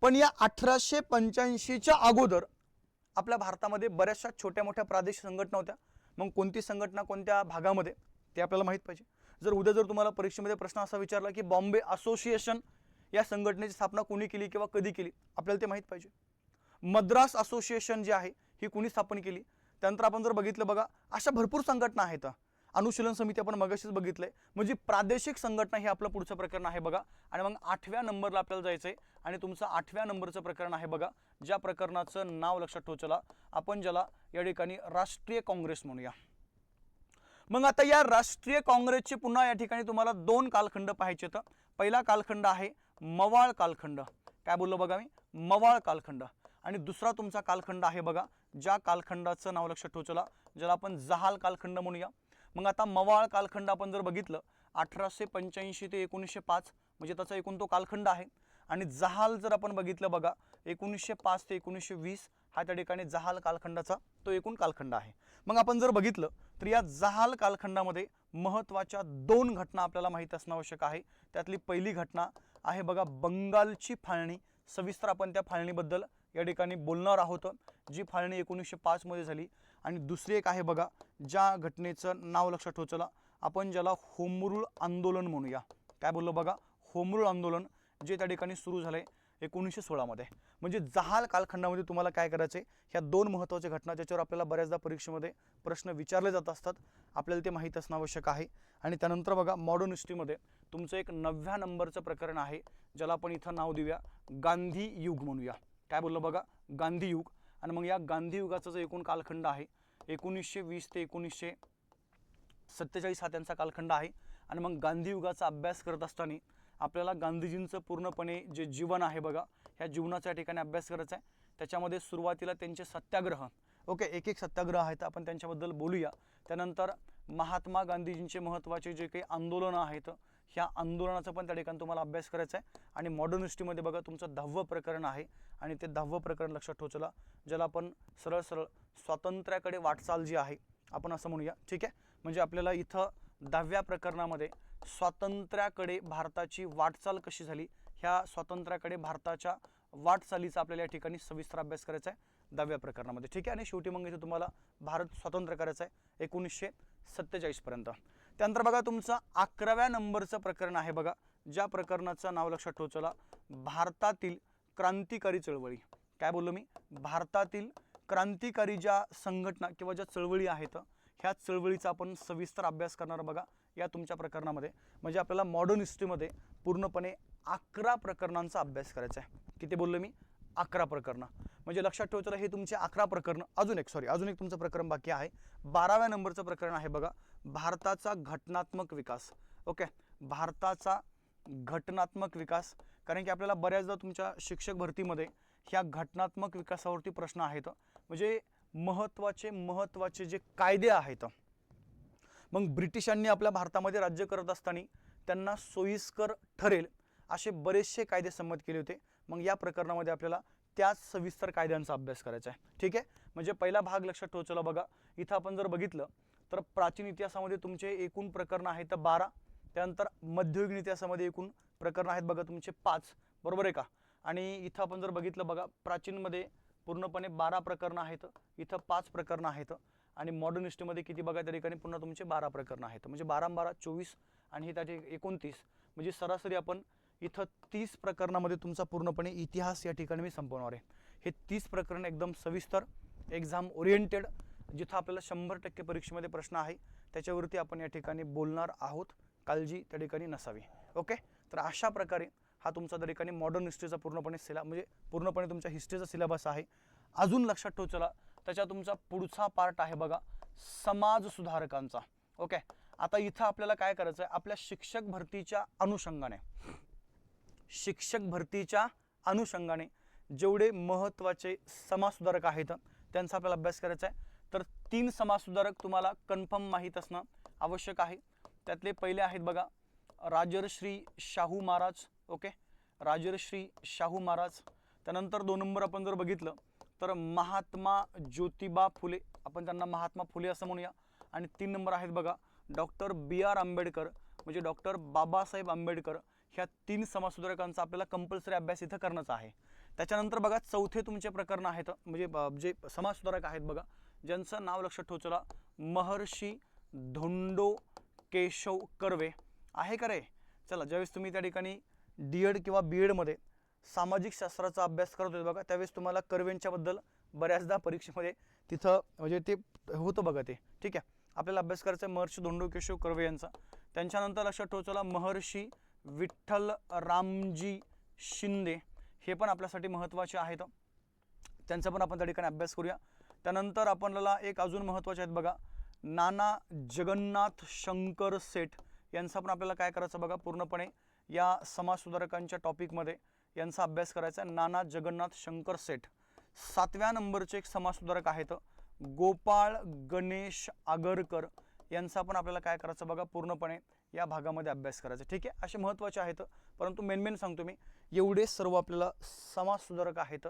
पण या 1885च्या अगोदर आपल्या भारतामध्ये बऱ्याचशा छोट्या मोठ्या प्रादेशिक संघटना होत्या. मग कोणती संघटना कोणत्या भागामध्ये ते आपल्याला माहीत पाहिजे. जर उद्या जर तुम्हाला परीक्षेमध्ये प्रश्न असा विचारला की बॉम्बे असोसिएशन या संघटनेची स्थापना कोणी केली किंवा कधी केली, आपल्याला ते माहीत पाहिजे. मद्रास असोसिएशन जी आहे ही कोणी स्थापन केली. त्यानंतर आपण जर बघितलं बघा अशा भरपूर संघटना आहेत. अनुशीलन समिती आपण मगाशीच बघितलंय. म्हणजे प्रादेशिक संघटना हे आपलं पुढचं प्रकरण आहे बघा. आणि मग 8व्या नंबरला आपल्याला जायचंय आणि तुमचं 8व्या नंबरचं प्रकरण आहे बघा, ज्या प्रकरणाचं नाव लक्षात ठेवू, चला, आपण ज्याला या ठिकाणी राष्ट्रीय काँग्रेस म्हणूया. मग आता या राष्ट्रीय काँग्रेसचे पुन्हा या ठिकाणी तुम्हाला 2 कालखंड पाहायचे. तर पहिला कालखंड आहे मवाळ कालखंड. काय बोललो बघा मी? मवाळ कालखंड. आणि दुसरा तुमचा कालखंड आहे बघा, ज्या कालखंडाचं नाव लक्षात ठेवू, चला, ज्याला आपण जहाल कालखंड म्हणूया. मग आता मवाळ कालखंड आपण जर बघितलं 1885 ते 1905 म्हणजे त्याचा एकूण तो कालखंड आहे. आणि जहाल जर आपण बघितलं बघा 1905 ते 1920 हा त्या ठिकाणी जहाल कालखंडाचा तो एकूण कालखंड आहे. मग आपण जर बघितलं तर या जहाल कालखंडामध्ये महत्त्वाच्या 2 घटना आपल्याला माहीत असणं आवश्यक आहे. त्यातली पहिली घटना आहे बघा बंगालची फाळणी. सविस्तर आपण त्या फाळणीबद्दल या ठिकाणी बोलणार आहोत, जी फाळणी 1905 मध्ये झाली. आणि दुसरी एक आहे बघा, ज्या घटनेचं नाव लक्षात ठेवा, चला आपण ज्याला होमरूल आंदोलन म्हणूया. काय बोललो बघा, होमरूल आंदोलन जे त्या ठिकाणी सुरू झाले 1916 मध्ये. म्हणजे जहाल कालखंडामध्ये तुम्हाला काय करायचे, ह्या दोन महत्त्वाच्या घटना ज्याच्यावर आपल्याला बऱ्याचदा परीक्षेमध्ये प्रश्न विचारले जात असतात, आपल्याला ते माहीत असणं आवश्यक आहे. आणि त्यानंतर बघा मॉडर्न हिस्ट्रीमध्ये तुमचं एक 9व्या नंबरचं प्रकरण आहे, ज्याला आपण इथं नाव देऊया गांधी युग म्हणूया. काय बोललो बघा, गांधी युग. आणि मग या गांधी युगाचा जो एकूण कालखंड आहे 1920 ते 1947 हा त्यांचा कालखंड आहे. आणि मग गांधी युगाचा अभ्यास करत असताना आपल्याला गांधीजींचं पूर्णपणे जे जीवन आहे बघा, ह्या जीवनाच्या ठिकाणी अभ्यास करायचा आहे. त्याच्यामध्ये सुरुवातीला त्यांचे सत्याग्रह, ओके, एक एक सत्याग्रह आहेत, आपण त्यांच्याबद्दल बोलूया. त्यानंतर महात्मा गांधीजींचे महत्त्वाचे जे काही आंदोलनं आहेत, ह्या आंदोलनाचा पण त्या ठिकाणी तुम्हाला अभ्यास करायचा आहे. आणि मॉडर्न हिस्ट्रीमध्ये बघा तुमचं 10वं प्रकरण आहे. आणि ते 10वं प्रकरण लक्षात ठेवचला, ज्याला आपण सरळ सरळ स्वातंत्र्याकडे वाटचाल जी आहे आपण असं म्हणूया. ठीक आहे, म्हणजे आपल्याला इथं 10व्या प्रकरणामध्ये स्वातंत्र्याकडे भारताची वाटचाल कशी झाली, ह्या स्वातंत्र्याकडे भारताच्या वाटचालीचा आपल्याला या ठिकाणी सविस्तर अभ्यास करायचा आहे 10व्या प्रकरणामध्ये. ठीक आहे. आणि शेवटी मग इथे तुम्हाला भारत स्वतंत्र करायचा आहे 1947 पर्यंत. त्यानंतर बघा तुमचं 11व्या नंबरचं प्रकरण आहे बघा, ज्या प्रकरणाचं नाव लक्षात ठेवा, चला भारतातील क्रांतिकारी चळवळी. काय बोललो मी, भारतातील क्रांतिकारी ज्या संघटना किंवा ज्या चळवळी आहेत, ह्या चळवळीचा आपण सविस्तर अभ्यास करणार बघा या तुमच्या प्रकरणामध्ये. म्हणजे आपल्याला मॉडर्न हिस्ट्रीमध्ये पूर्णपणे 11 प्रकरणांचा अभ्यास करायचा आहे. किती बोललो मी, 11 प्रकरणं. म्हणजे लक्षात ठेवायचं हे तुमचे 11 प्रकरणं. अजून एक तुमचं प्रकरण बाकी आहे, 12व्या नंबरचं प्रकरण आहे बघा, भारताचा घटनात्मक विकास. ओके, भारताचा घटनात्मक विकास. कारण की आपल्याला बऱ्याचदा तुमच्या शिक्षक भरतीमध्ये ह्या घटनात्मक विकासावरती प्रश्न आहेत. म्हणजे महत्त्वाचे जे कायदे आहेत, मग ब्रिटिशांनी आपल्या भारतामध्ये राज्य करत असताना त्यांना सोयीस्कर ठरेल असे बरेचसे कायदे संमत केले होते. मग या प्रकरणामध्ये आपल्याला त्याच सविस्तर कायद्यांचा अभ्यास करायचा आहे. ठीक आहे, म्हणजे पहिला भाग लक्षात ठेवायचा बघा. इथं आपण जर बघितलं तर प्राचीन इतिहासामध्ये तुमचे एकूण प्रकरण आहेत 12. त्यानंतर मध्ययुगीन इतिहासामध्ये एकूण प्रकरण आहेत बघा तुमचे 5, बरोबर आहे का. आणि इथं आपण जर बघितलं बघा, प्राचीनमध्ये पूर्णपणे 12 प्रकरणं आहेत, इथं 5 प्रकरणं आहेत. आणि मॉडर्न हिस्ट्रीमध्ये किती बघा त्या ठिकाणी पुन्हा तुमचे 12 प्रकरणं आहेत. म्हणजे 12 12 24 आणि हे त्याचे 29, म्हणजे सरासरी आपण इथं 30 प्रकरणामध्ये तुमचा पूर्णपणे इतिहास या ठिकाणी मी संपवणार आहे. हे 30 प्रकरण एकदम सविस्तर, एक्झाम ओरिएंटेड, जिथं आपल्याला 100% परीक्षेमध्ये प्रश्न आहे त्याच्यावरती आपण या ठिकाणी बोलणार आहोत. काळजी त्या ठिकाणी नसावी. ओके, तर अशा प्रकारे हा तुमचा त्या ठिकाणी मॉडर्न हिस्ट्रीचा पूर्णपणे तुमच्या हिस्ट्रीचा सिलेबस आहे. अजून लक्षात ठेवा, चला त्याच्या तुमचा पुढचा पार्ट आहे बघा समाज सुधारकांचा. ओके, आता इथं आपल्याला काय करायचं आहे, आपल्या शिक्षक भरतीच्या अनुषंगाने जेवढे महत्त्वाचे समाजसुधारक आहेत त्यांचा आपल्याला अभ्यास करायचा आहे. तर 3 समाजसुधारक तुम्हाला कन्फर्म माहीत असणं आवश्यक आहे. त्यातले पहिले आहेत बघा राजर्षी शाहू महाराज. ओके, राजर्षी शाहू महाराज. त्यानंतर 2 नंबर आपण जर बघितलं तर महात्मा ज्योतिबा फुले, आपण त्यांना महात्मा फुले असं म्हणूया. आणि 3 नंबर आहेत बघा डॉक्टर BR आंबेडकर, म्हणजे डॉक्टर बाबासाहेब आंबेडकर. ह्या 3 समाजसुधारकांचा आपल्याला कंपल्सरी अभ्यास इथं करण्याचा आहे. त्याच्यानंतर बघा चौथे तुमचे प्रकरण आहेत, म्हणजे जे समाजसुधारक आहेत बघा, ज्यांचं नाव लक्षात ठेवा, महर्षी धोंडो केशव कर्वे आहे का रे. चला, ज्यावेळेस तुम्ही त्या ठिकाणी D.Ed किंवा B.Ed मध्ये सामाजिक शास्त्राचा अभ्यास करत होते बघा, त्यावेळेस तुम्हाला कर्वेंच्याबद्दल बऱ्याचदा परीक्षेमध्ये तिथं म्हणजे ते होतं बघा ते. ठीक आहे, आपल्याला अभ्यास करायचा आहे महर्षी धोंडो केशव कर्वे यांचा. त्यांच्यानंतर लक्षात ठेवा महर्षी विठ्ठल रामजी शिंदे, हे पण आपल्यासाठी महत्त्वाचे आहेत, त्यांचा पण आपण त्या ठिकाणी अभ्यास करूया. त्यानंतर आपल्याला एक अजून महत्त्वाचे आहेत बघा नाना जगन्नाथ शंकर सेठ, यांचा पण आपल्याला काय करायचं बघा पूर्णपणे या समाजसुधारकांच्या टॉपिकमध्ये यांचा अभ्यास करायचा आहे. नाना जगन्नाथ शंकर सेठ. 7व्या नंबरचे एक समाजसुधारक आहेत गोपाळ गणेश आगरकर, यांचा पण आपल्याला काय करायचं बघा पूर्णपणे या भागामध्ये अभ्यास करायचा. ठीक आहे, असे महत्त्वाचे आहेत, परंतु मेन सांगतो मी, एवढे सर्व आपल्याला समाजसुधारक आहेत.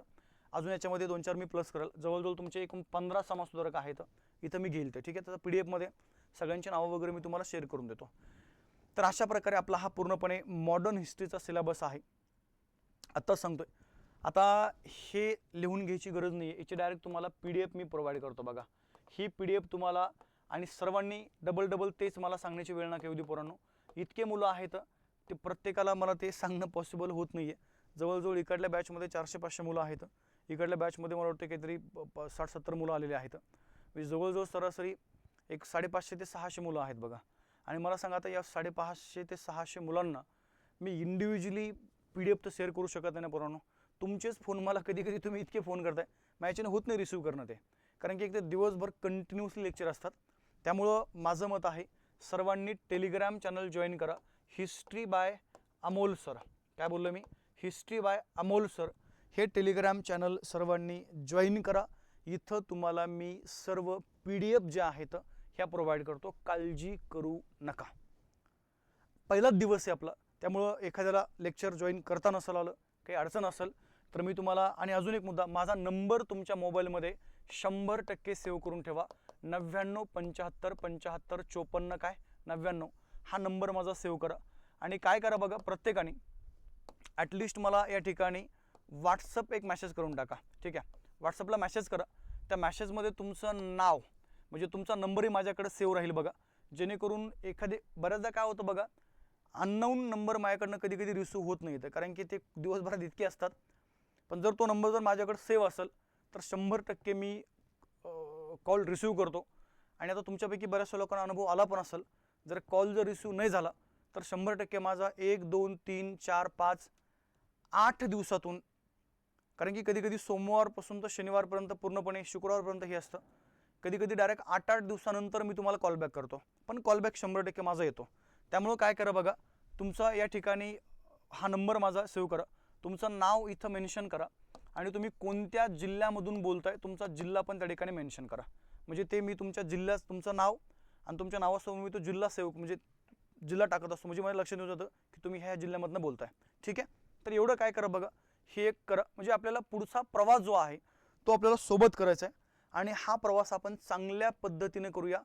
अजून याच्यामध्ये 2-4 मी प्लस करेल, जवळजवळ तुमचे एकूण 15 समाजसुधारक आहेत इथं मी घेईल ते. ठीक आहे, तर PDF मध्ये सगळ्यांची नावं वगैरे मी तुम्हाला शेअर करून देतो. तर अशा प्रकारे आपला हा पूर्णपणे मॉडर्न हिस्ट्रीचा सिलेबस आहे. आत्ताच सांगतोय आता हे लिहून घ्यायची गरज नाही आहे, याची डायरेक्ट तुम्हाला PDF मी प्रोव्हाइड करतो बघा. ही PDF तुम्हाला, आणि सर्वांनी डबल तेच मला सांगण्याची वेळ नका येऊ दे पोरांनो. इतके मुलं आहेत ते प्रत्येकाला मला ते सांगणं पॉसिबल होत नाही आहे. जवळजवळ इकडल्या बॅचमध्ये 400-500 मुलं आहेत, इकडल्या बॅचमध्ये मला वाटतं काहीतरी 60-70 मुलं आलेले आहेत. म्हणजे जवळजवळ सरासरी एक 550 ते 600 मुलं आहेत बघा. आणि मला सांगा आता या 550 ते 600 मुलांना मी इंडिव्हिज्युअली PDF तर शेअर करू शकत नाही ना पोरांनो. तुमचेच फोन मला कधी तुम्ही इतके फोन करताय, माझ्याने होत नाही रिसीव्ह करणं ते, कारण की एक तर दिवसभर कंटिन्युअसली लेक्चर असतात. त्यामुळं माझं मत आहे सर्वांनी टेलिग्राम चॅनल जॉईन करा, हिस्ट्री बाय अमोल सर. काय बोललो मी? हिस्ट्री बाय अमोल सर हे टेलिग्राम चॅनल सर्वांनी जॉईन करा. इथं तुम्हाला मी सर्व PDF ज्या आहेत ह्या प्रोव्हाइड करतो, काळजी करू नका. पहिलाच दिवस आहे आपला, त्यामुळं एखाद्याला लेक्चर जॉईन करता नसेल आलं, काही अडचण असेल तर मी तुम्हाला, आणि अजून एक मुद्दा, माझा नंबर तुमच्या मोबाईलमध्ये 100% सेव्ह करून ठेवा. 99 75 75 54 काय 99 हा नंबर माझा सेव्ह करा. आणि काय करा बघा, प्रत्येकाने ॲटलिस्ट मला या ठिकाणी व्हॉट्सअप एक मॅसेज करून टाका. ठीक आहे, व्हॉट्सअपला मॅसेज करा. त्या मॅसेजमध्ये तुमचं नाव म्हणजे तुमचा नंबरही माझ्याकडे सेव्ह राहील बघा, जेणेकरून एखादे, बऱ्याचदा काय होतं बघा, अननोन नंबर माझ्याकडनं कधी रिसीव्ह होत नाही, कारण की ते दिवसभरात इतके असतात. पण जर तो नंबर जर माझ्याकडे सेव्ह असेल तर 100% मी कॉल रिसीव्ह करतो. आणि आता तुमच्यापैकी बऱ्याचशा लोकांना अनुभव आला पण असेल, जर कॉल जर रिसीव्ह नाही झाला तर 100% माझा 1 2 3 4 5 8 दिवसातून, कारण की कधी सोमवारपासून तर शनिवारपर्यंत पूर्णपणे शुक्रवारपर्यंत हे असतं, कधी डायरेक्ट 8 दिवसानंतर मी तुम्हाला कॉलबॅक करतो. पण कॉलबॅक 100% माझा येतो. त्यामुळं काय करा बघा, तुमचा या ठिकाणी हा नंबर माझा सेव्ह करा, तुमचं नाव इथं मेन्शन करा, आणि तुम्ही कोणत्या जिल्ह्यामधून बोलताय तुमचा जिल्हा पण त्या ठिकाणी मेन्शन करा. म्हणजे ते मी तुमच्या जिल्ह्यात तुमचं नाव आणि तुमच्या नावासोबत मी तो जिल्हा सेव्ह, म्हणजे जिल्हा टाकत असतो, म्हणजे मला लक्षात येऊन जातं की तुम्ही ह्या जिल्ह्यामधनं बोलताय. ठीक आहे, तर एवढं काय करा बघा, हे एक करा, म्हणजे आपल्याला पुढचा प्रवास जो आहे तो आपल्याला सोबत करायचा आहे. आणि हा प्रवास आपण चांगल्या पद्धतीने करूया.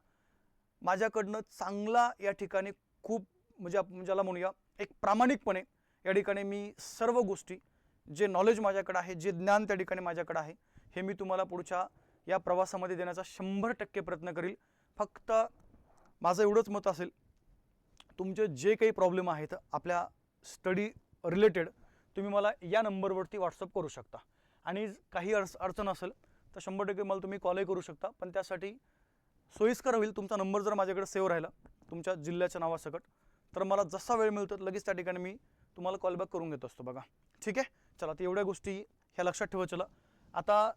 माझ्याकडनं चांगला या ठिकाणी खूप, म्हणजे आपण ज्याला म्हणूया एक प्रामाणिकपणे या ठिकाणी मी सर्व गोष्टी, जे नॉलेज माझ्याकडे आहे, जे ज्ञान त्या ठिकाणी माझ्याकडे आहे, हे मी तुम्हाला पुढच्या या प्रवासामध्ये देण्याचा 100% प्रयत्न करील. फक्त माझं एवढंच मत असेल, तुमचे जे काही प्रॉब्लेम आहेत आपल्या स्टडी रिलेटेड, तुम्ही मला या नंबरवरती व्हॉट्सअप करू शकता. आणि काही अडचण असेल तर 100% मला तुम्ही कॉलही करू शकता. पण त्यासाठी सोयीस्कर होईल तुमचा नंबर जर माझ्याकडे सेव्ह राहिला तुमच्या जिल्ह्याच्या नावासकट, तर मला जसा वेळ मिळतो लगेच त्या ठिकाणी मी तुम्हाला कॉलबॅक करून घेत असतो बघा. ठीक आहे, चला, तर एवढ्या गोष्टी ह्या लक्षात ठेवा. चला, आता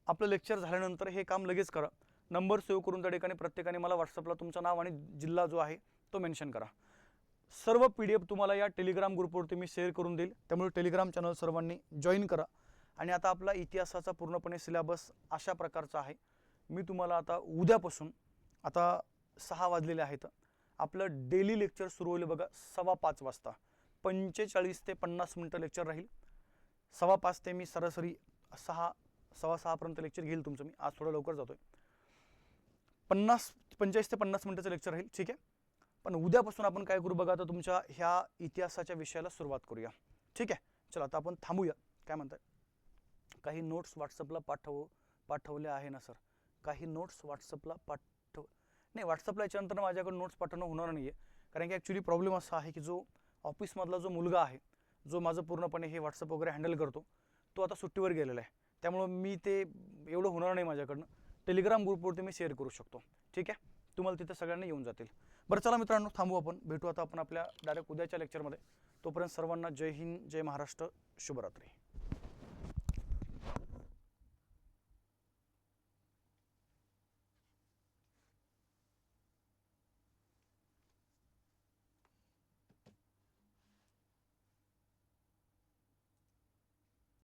आपलं लेक्चर झाल्यानंतर हे काम लगेच करा, नंबर सेव्ह करून त्या ठिकाणी प्रत्येकाने मला व्हॉट्सअपला तुमचं नाव आणि जिल्हा जो आहे तो मेन्शन करा. सर्व PDF तुम्हाला या टेलिग्राम ग्रुपवरती मी शेअर करून देईल, त्यामुळे टेलिग्राम चॅनल सर्वांनी जॉईन करा. आणि आता आपला इतिहासाचा पूर्णपणे सिलेबस अशा प्रकारचा आहे. मी तुम्हाला आता उद्यापासून, आता 6 वाजलेले आहेत, आपलं डेली लेक्चर सुरू होईल बघा 5:15 वाजता. 45 ते 50 मिनटं लेक्चर राहील. 5:15 ते मी सरासरी 6:15 पर्यंत लेक्चर घेईल तुमचं मी. आज थोडं लवकर जातोय. 45 ते 50 मिनटाचं लेक्चर राहील. ठीक आहे, पण उद्यापासून आपण काय करू बघा, आता तुमच्या ह्या इतिहासाच्या विषयाला सुरुवात करूया. ठीक आहे, चला, आता आपण थांबूया. काय म्हणताय? काही नोट्स व्हॉट्सअपला पाठवले आहे ना सर? काही नोट्स व्हॉट्सअपला नाही, व्हॉट्सअपला याच्यानंतर माझ्याकडे नोट्स पाठवणं होणार नाही आहे, कारण की ॲक्च्युली प्रॉब्लेम असा आहे की जो ऑफिसमधला जो मुलगा आहे, जो माझं पूर्णपणे हे व्हॉट्सअप वगैरे हँडल करतो, तो आता सुट्टीवर गेलेला आहे. त्यामुळं मी ते एवढं होणार नाही माझ्याकडनं. टेलिग्राम ग्रुपवरती मी शेअर करू शकतो. ठीक आहे, तुम्हाला तिथं सगळ्यांना येऊन जातील. बरं, चला मित्रांनो, थांबू आपण. भेटू आता आपण आपल्या डायरेक्ट उद्याच्या लेक्चरमध्ये. तोपर्यंत सर्वांना जय हिंद, जय महाराष्ट्र, शुभरात्री.